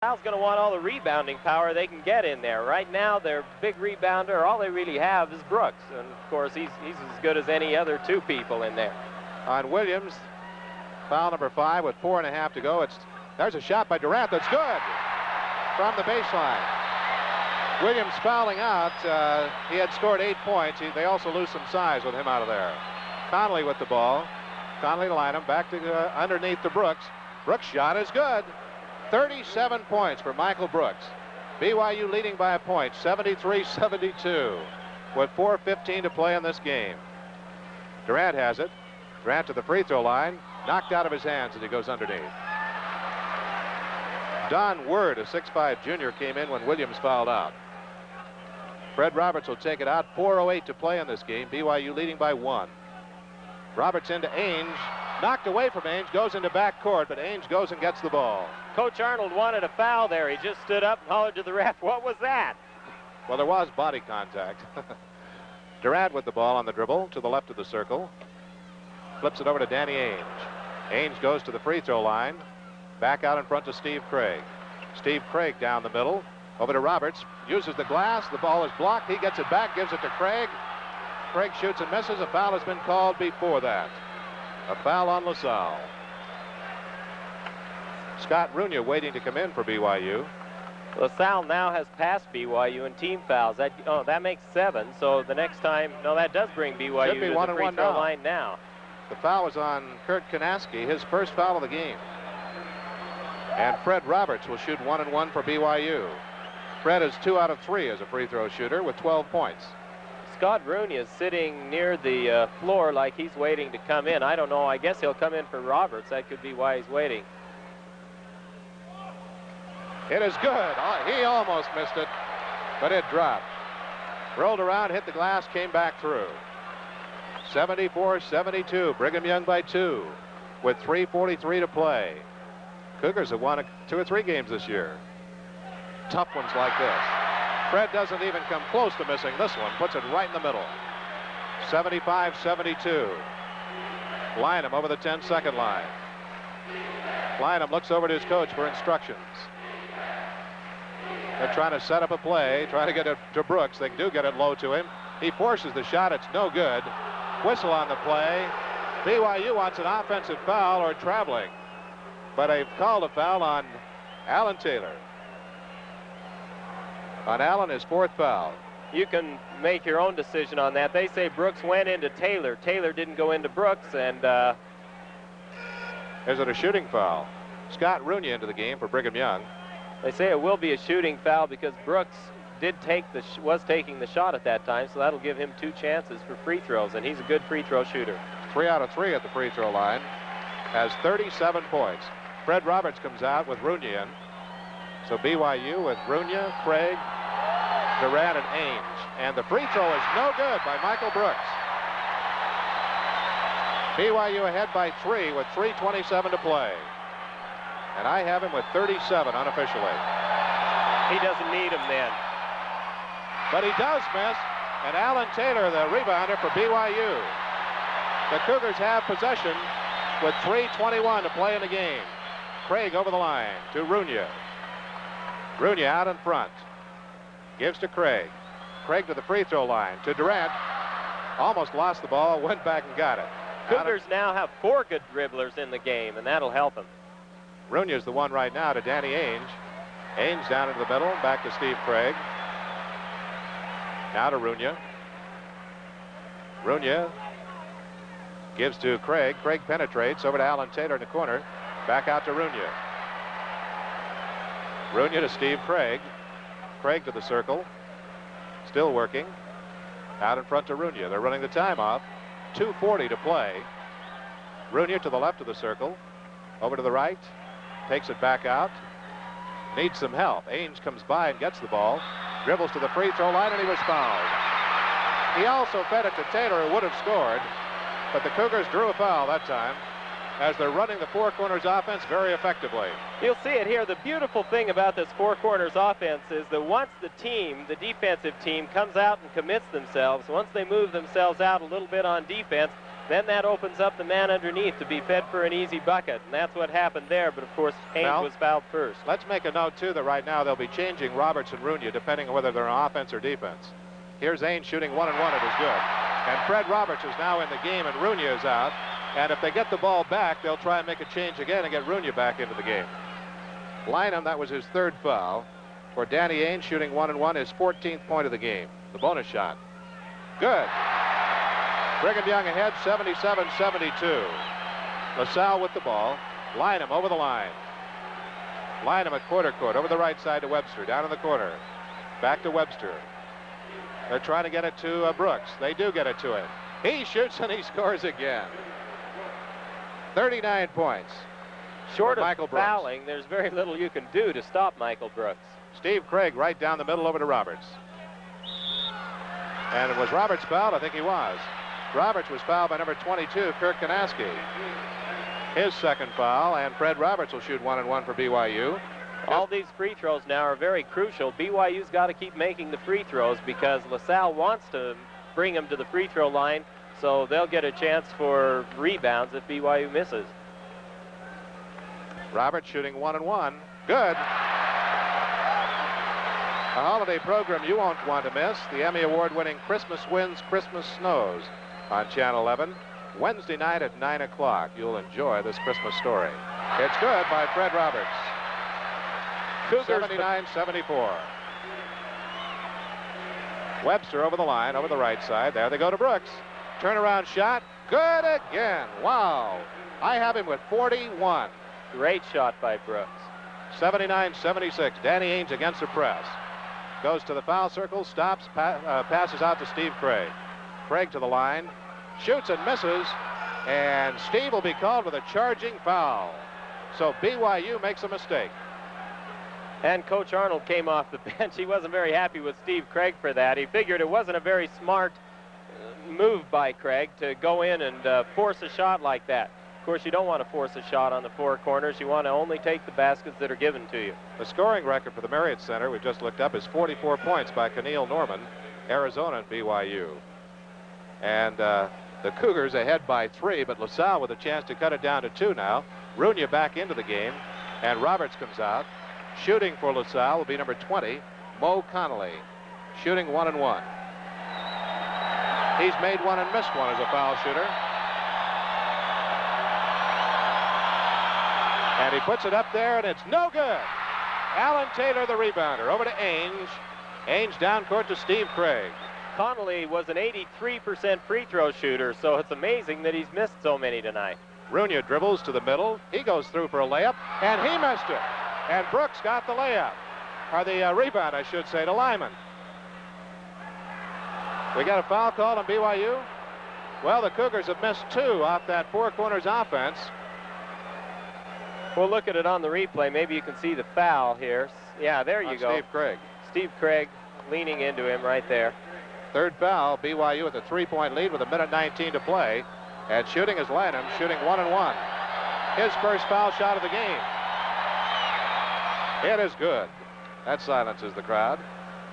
LaSalle's going to want all the rebounding power they can get in there. Right now, their big rebounder, all they really have is Brooks. And, of course, he's as good as any other two people in there. On Williams, foul number 5 with 4.5 to go. There's a shot by Durant that's good from the baseline. Williams fouling out. He had scored 8 points. They also lose some size with him out of there. Conley with the ball. Conley to line him back to underneath to Brooks. Brooks' shot is good. 37 points for Michael Brooks. BYU leading by a point, 73-72, with 4:15 to play in this game. Durant has it. Durant to the free throw line. Knocked out of his hands as he goes underneath. Don Word, a 6'5 junior, came in when Williams fouled out. Fred Roberts will take it out. 4:08 to play in this game. BYU leading by 1. Roberts into Ainge. Knocked away from Ainge. Goes into backcourt, but Ainge goes and gets the ball. Coach Arnold wanted a foul there. He just stood up and hollered to the ref. What was that? Well, there was body contact. Durant with the ball on the dribble to the left of the circle. Flips it over to Danny Ainge. Ainge goes to the free throw line. Back out in front to Steve Craig. Steve Craig down the middle. Over to Roberts. Uses the glass. The ball is blocked. He gets it back. Gives it to Craig. Craig shoots and misses. A foul has been called before that. A foul on LaSalle. Scott Runia waiting to come in for BYU. LaSalle now has passed BYU in team fouls. That makes 7. So the next time, that does bring BYU Should be to one the and free one throw now. line now. The foul was on Kurt Kanaski, his first foul of the game. And Fred Roberts will shoot 1 and 1 for BYU. Fred is 2 out of 3 as a free throw shooter with 12 points. Scott Rooney is sitting near the floor like he's waiting to come in. I don't know. I guess he'll come in for Roberts. That could be why he's waiting. It is good. He almost missed it, but it dropped. Rolled around, hit the glass, came back through. 74-72. Brigham Young by 2 with 3:43 to play. Cougars have won 2 or 3 games this year. Tough ones like this. Fred doesn't even come close to missing this one. Puts it right in the middle. 75-72. Lynham over the 10-second line. Lynham looks over to his coach for instructions. They're trying to set up a play, trying to get it to Brooks. They do get it low to him. He forces the shot. It's no good. Whistle on the play. BYU wants an offensive foul or traveling. But they've called a foul on Alan Taylor. On Allen, his 4th foul. You can make your own decision on that. They say Brooks went into Taylor. Taylor didn't go into Brooks, and is it a shooting foul? Scott Rooney into the game for Brigham Young. They say it will be a shooting foul because Brooks was taking the shot at that time, so that'll give him 2 chances for free throws, and he's a good free throw shooter. 3 out of 3 at the free throw line. Has 37 points. Fred Roberts comes out with Rooney in. So BYU with Runia, Craig, Durant, and Ainge. And the free throw is no good by Michael Brooks. BYU ahead by 3 with 3:27 to play. And I have him with 37 unofficially. He doesn't need him then. But he does miss. And Alan Taylor, the rebounder for BYU. The Cougars have possession with 3:21 to play in the game. Craig over the line to Runia. Runia out in front. Gives to Craig. Craig to the free throw line. To Durant. Almost lost the ball. Went back and got it. Cougars now have 4 good dribblers in the game, and that'll help them. Runia's the one right now to Danny Ainge. Ainge down into the middle. Back to Steve Craig. Now to Runia. Runia gives to Craig. Craig penetrates over to Alan Taylor in the corner. Back out to Runia. Runia to Steve Craig. Craig to the circle. Still working. Out in front to Runia. They're running the time off. 2:40 to play. Runia to the left of the circle. Over to the right. Takes it back out. Needs some help. Ainge comes by and gets the ball. Dribbles to the free throw line, and he was fouled. He also fed it to Taylor, who would have scored. But the Cougars drew a foul that time, as they're running the Four Corners offense very effectively. You'll see it here. The beautiful thing about this Four Corners offense is that once the defensive team, comes out and commits themselves, once they move themselves out a little bit on defense, then that opens up the man underneath to be fed for an easy bucket, and that's what happened there. But of course, Haynes was fouled first. Let's make a note too that right now they'll be changing Roberts and Runya depending on whether they're on offense or defense. Here's Ains shooting 1 and 1. It is good. And Fred Roberts is now in the game, and Runya is out. And if they get the ball back, they'll try and make a change again and get Runya back into the game. Lynham, that was his 3rd foul. For Danny Ains, shooting 1 and 1, his 14th point of the game. The bonus shot. Good. Brigham Young ahead, 77-72. LaSalle with the ball. Lynham over the line. Lynham at quarter court, over the right side to Webster, down in the corner. Back to Webster. They're trying to get it to Brooks. They do get it to him. He shoots and he scores again. 39 points. Short of Michael Brooks. fouling, there's very little you can do to stop Michael Brooks. Steve Craig right down the middle over to Roberts. And was Roberts fouled? I think he was. Roberts was fouled by number 22, Kirk Kanaski. His 2nd foul, and Fred Roberts will shoot 1 and 1 for BYU. All these free throws now are very crucial. BYU's got to keep making the free throws because LaSalle wants to bring them to the free throw line, so they'll get a chance for rebounds if BYU misses. Roberts shooting 1 and 1. Good. A holiday program you won't want to miss. The Emmy Award-winning Christmas Winds, Christmas Snows on Channel 11. Wednesday night at 9 o'clock. You'll enjoy this Christmas story. It's good by Fred Roberts. 79-74. Webster over the line, over the right side. There they go to Brooks. Turnaround shot. Good again. Wow. I have him with 41. Great shot by Brooks. 79-76. Danny Ains against the press. Goes to the foul circle, stops, passes out to Steve Craig. Craig to the line, shoots and misses, and Steve will be called with a charging foul. So BYU makes a mistake. And Coach Arnold came off the bench. He wasn't very happy with Steve Craig for that. He figured it wasn't a very smart move by Craig to go in and force a shot like that. Of course, you don't want to force a shot on the 4 corners. You want to only take the baskets that are given to you. The scoring record for the Marriott Center, we've just looked up, is 44 points by Keneal Norman, Arizona and BYU. And the Cougars ahead by 3, but LaSalle with a chance to cut it down to 2 now. Runya back into the game, and Roberts comes out. Shooting for LaSalle will be number 20, Mo Connolly, shooting 1 and 1. He's made 1 and missed 1 as a foul shooter. And he puts it up there, and it's no good. Alan Taylor, the rebounder, over to Ains. Ains down court to Steve Craig. Connolly was an 83% free throw shooter, so it's amazing that he's missed so many tonight. Runya dribbles to the middle. He goes through for a layup, and he missed it. And Brooks got the layup, or the rebound, I should say, to Lyman. We got a foul called on BYU. Well, the Cougars have missed 2 off that 4 corners offense. We'll look at it on the replay. Maybe you can see the foul here. Yeah, there you go. Steve Craig. Steve Craig leaning into him right there. 3rd foul, BYU with a 3-point lead with 1:19 to play. And shooting is Lynham, shooting 1 and 1. His first foul shot of the game. It is good. That silences the crowd.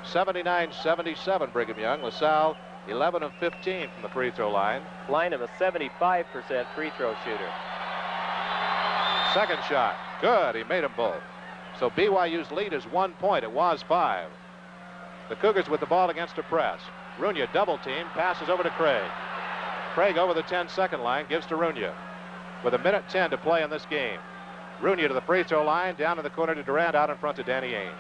79-77 Brigham Young. LaSalle 11 of 15 from the free throw line. Lynham a 75% free throw shooter. 2nd shot. Good. He made them both. So BYU's lead is 1 point. It was 5. The Cougars with the ball against a press. Runya double team. Passes over to Craig. Craig over the 10-second line. Gives to Runya. With 1:10 to play in this game. Runya to the free throw line. Down to the corner to Durant. Out in front to Danny Ains.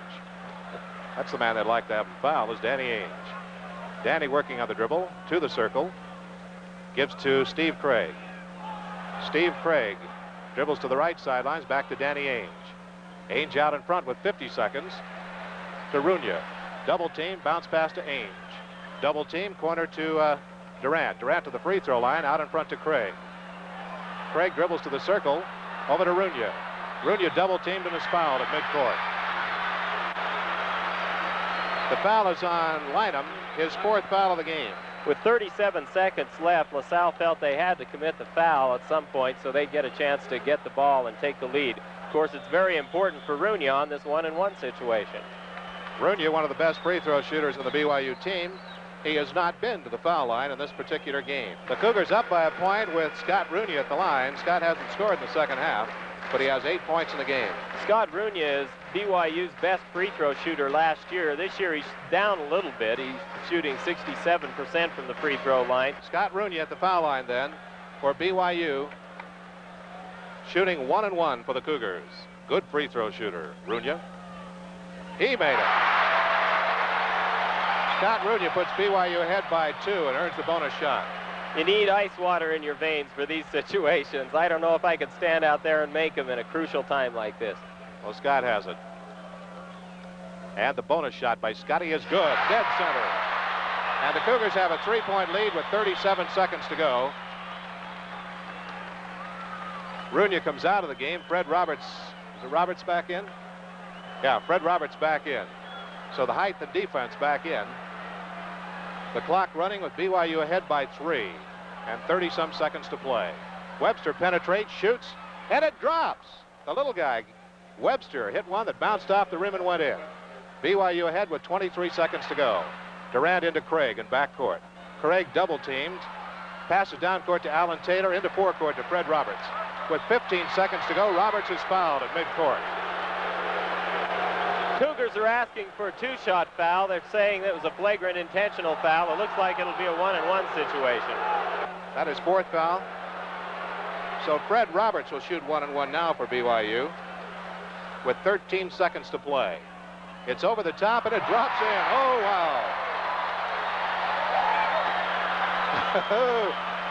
That's the man they'd like to have him foul, is Danny Ains. Danny working on the dribble. To the circle. Gives to Steve Craig. Steve Craig dribbles to the right sidelines, back to Danny Ains. Ains out in front with 50 seconds to Runya. Double team, bounce pass to Ains. Double team, corner to Durant. Durant to the free throw line, out in front to Craig. Craig dribbles to the circle, over to Runya. Runya double teamed and is fouled at midcourt. The foul is on Lynham, his 4th foul of the game. With 37 seconds left, LaSalle felt they had to commit the foul at some point so they'd get a chance to get the ball and take the lead. Of course, it's very important for Runya on this 1-and-1 situation. Runya, one of the best free throw shooters on the BYU team. he has not been to the foul line in this particular game. The Cougars up by a point with Scott Rooney at the line. Scott hasn't scored in the second half, but he has 8 points in the game. Scott Rooney is BYU's best free throw shooter last year. This year he's down a little bit. He's shooting 67% from the free throw line. Scott Rooney at the foul line then for BYU, shooting 1-1 for the Cougars. Good free throw shooter, Rooney. He made it. Scott Rooney puts BYU ahead by 2 and earns the bonus shot. You need ice water in your veins for these situations. I don't know if I could stand out there and make them in a crucial time like this. Well, Scott has it. And the bonus shot by Scotty is good. Dead center. And the Cougars have a 3-point lead with 37 seconds to go. Rooney comes out of the game. Fred Roberts, is it Roberts back in? Yeah, Fred Roberts back in. So the height and defense back in. The clock running with BYU ahead by 3 and 30-some seconds to play. Webster penetrates, shoots, and it drops. The little guy, Webster, hit one that bounced off the rim and went in. BYU ahead with 23 seconds to go. Durant into Craig in backcourt. Craig double-teamed, passes down court to Alan Taylor, into forecourt to Fred Roberts. With 15 seconds to go, Roberts is fouled at midcourt. Cougars are asking for a 2-shot foul. They're saying that was a flagrant intentional foul. It looks like it'll be a 1-and-1 situation. That is 4th foul. So Fred Roberts will shoot 1-and-1 now for BYU with 13 seconds to play. It's over the top and it drops in. Oh, wow.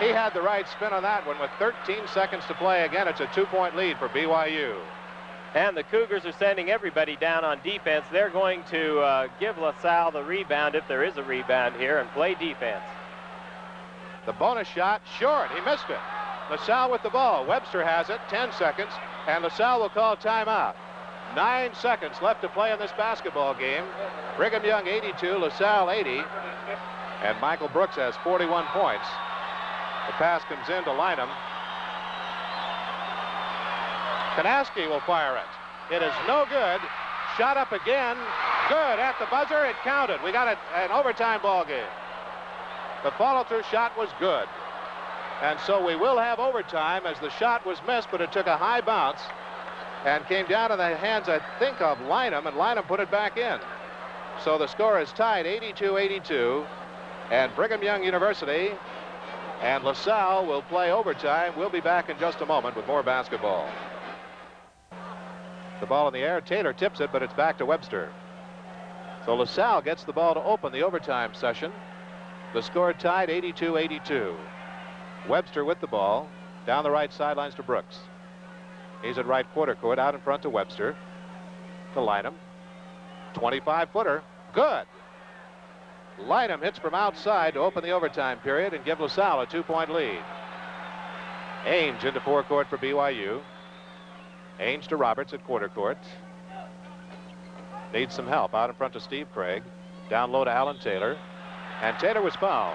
He had the right spin on that one with 13 seconds to play. Again, it's a 2-point lead for BYU. And the Cougars are sending everybody down on defense. They're going to give LaSalle the rebound if there is a rebound here and play defense. The bonus shot, short. He missed it. LaSalle with the ball. Webster has it, 10 seconds, and LaSalle will call timeout. 9 seconds left to play in this basketball game. Brigham Young 82, LaSalle 80, and Michael Brooks has 41 points. The pass comes in to Lynham. Kanaski will fire it. It is no good. Shot up again. Good at the buzzer. It counted. We got an overtime ball game. The follow-through shot was good. And so we will have overtime as the shot was missed, but it took a high bounce and came down in the hands, I think, of Lynham, and Lynham put it back in. So the score is tied 82-82, and Brigham Young University and LaSalle will play overtime. We'll be back in just a moment with more basketball. The ball in the air. Taylor tips it, but it's back to Webster. So LaSalle gets the ball to open the overtime session. The score tied 82-82. Webster with the ball. Down the right sidelines to Brooks. He's at right quarter court. Out in front to Webster. To Lynham. 25-footer. Good. Lynham hits from outside to open the overtime period and give LaSalle a 2-point lead. Ainge into forecourt for BYU. Ainge to Roberts at quarter court. Needs some help out in front to Steve Craig. Down low to Alan Taylor. And Taylor was fouled.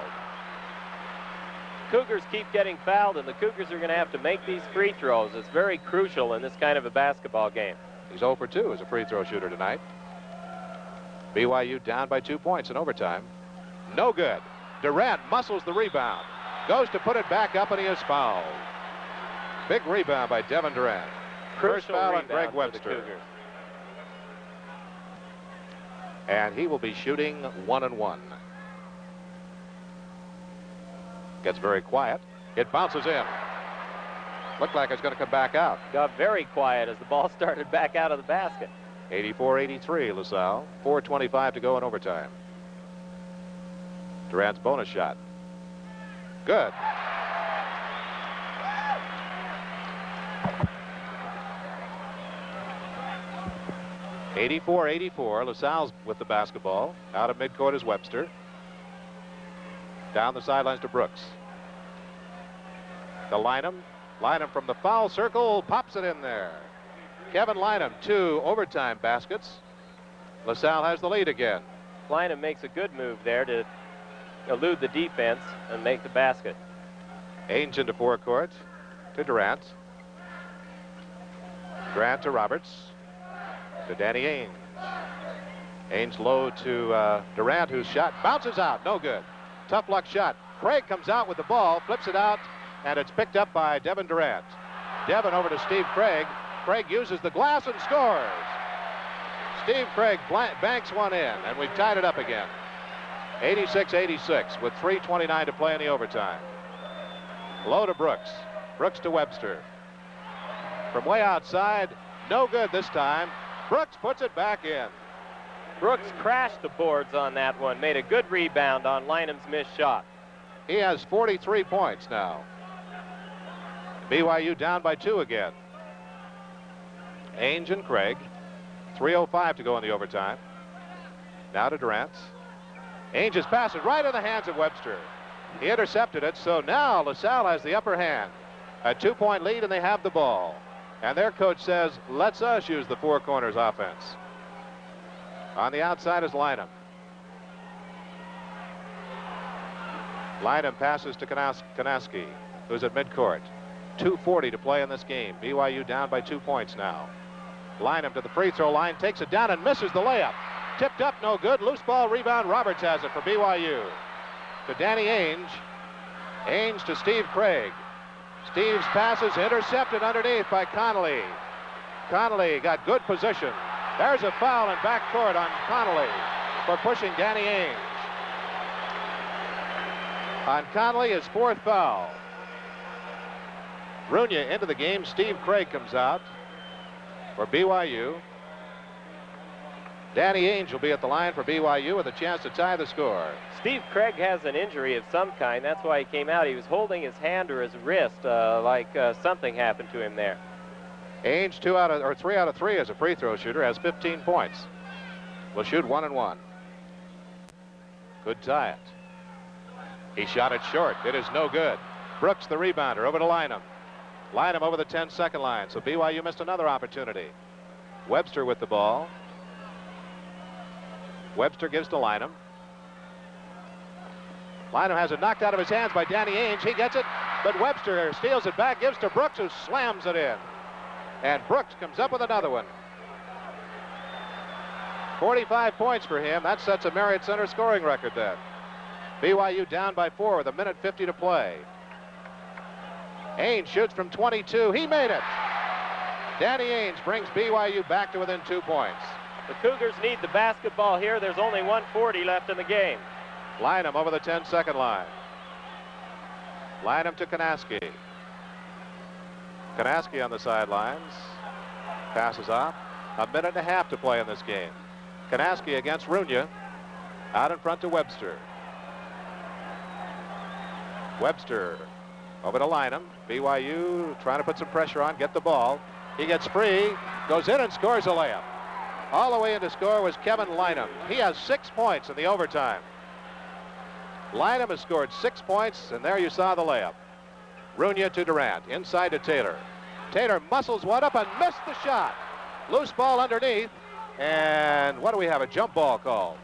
Cougars keep getting fouled, and the Cougars are going to have to make these free throws. It's very crucial in this kind of a basketball game. He's 0 for 2 as a free throw shooter tonight. BYU down by 2 points in overtime. No good. Durant muscles the rebound. Goes to put it back up, and he is fouled. Big rebound by Devin Durant. First foul on Greg Webster. And he will be shooting 1-and-1. Gets very quiet. It bounces in. Looked like it's going to come back out. Got very quiet as the ball started back out of the basket. 84-83 LaSalle. 4:25 to go in overtime. Durant's bonus shot. Good. (84-84). LaSalle's with the basketball. Out of midcourt is Webster. Down the sidelines to Brooks. To Lynham. Lynham from the foul circle pops it in there. Kevin Lynham, 2 overtime baskets. LaSalle has the lead again. Lynham makes a good move there to elude the defense and make the basket. Ainge into forecourt to Durant. Durant to Roberts. To Danny Ainge. Ainge low to Durant, whose shot bounces out. No good. tough luck shot. Craig comes out with the ball, flips it out, and it's picked up by Devin Durant. Devin over to Steve Craig. Craig uses the glass and scores. Steve Craig banks one in, and we've tied it up again. 86-86 with 3:29 to play in the overtime. Low to Brooks. Brooks to Webster. From way outside, no good this time. Brooks puts it back in. Brooks crashed the boards on that one, made a good rebound on Lynam's missed shot. He has 43 points now. BYU down by 2 again. Ainge and Craig. 3:05 to go in the overtime. Now to Durant. Ainge's pass it right in the hands of Webster. He intercepted it, so now LaSalle has the upper hand. A 2-point lead, and they have the ball. And their coach says, let's us use the four corners offense. On the outside is Lynam. Lynam passes to Kanaski, who's at midcourt. 2:40 to play in this game. BYU down by 2 points now. Lynam to the free throw line, takes it down and misses the layup. Tipped up, no good. Loose ball rebound. Roberts has it for BYU. To Danny Ainge. Ainge to Steve Craig. Steve's pass is intercepted underneath by Connolly. Connolly got good position. There's a foul in backcourt on Connolly for pushing Danny Ainge. On Connolly, his 4th foul. Runya into the game. Steve Craig comes out for BYU. Danny Ainge will be at the line for BYU with a chance to tie the score. Steve Craig has an injury of some kind. That's why he came out. He was holding his hand or his wrist like something happened to him there. Ainge 3 out of 3 as a free throw shooter, has 15 points. Will shoot 1 and 1. Could tie it. He shot it short. It is no good. Brooks, the rebounder, over to Lynam. Lynam over the 10-second line, so BYU missed another opportunity. Webster with the ball. Webster gives to Lynam. Lynam has it knocked out of his hands by Danny Ainge. He gets it, but Webster steals it back, gives to Brooks, who slams it in. And Brooks comes up with another one. 45 points for him. That sets a Marriott Center scoring record then. BYU down by 4 with 1:50 to play. Ainge shoots from 22. He made it. Danny Ainge brings BYU back to within 2 points. The Cougars need the basketball here. There's only 1:40 left in the game. Lynam over the 10-second line. Lynam to Kanaski. Kanaski on the sidelines. Passes off. 1.5 to play in this game. Kanaski against Runya. Out in front to Webster. Webster over to Lynam. BYU trying to put some pressure on, get the ball. He gets free, goes in and scores a layup. All the way in to score was Kevin Lynam. He has 6 points in the overtime. Lynam has scored 6 points, and there you saw the layup. Runya to Durant, inside to Taylor. Taylor muscles one up and missed the shot. Loose ball underneath, and what do we have? A jump ball called.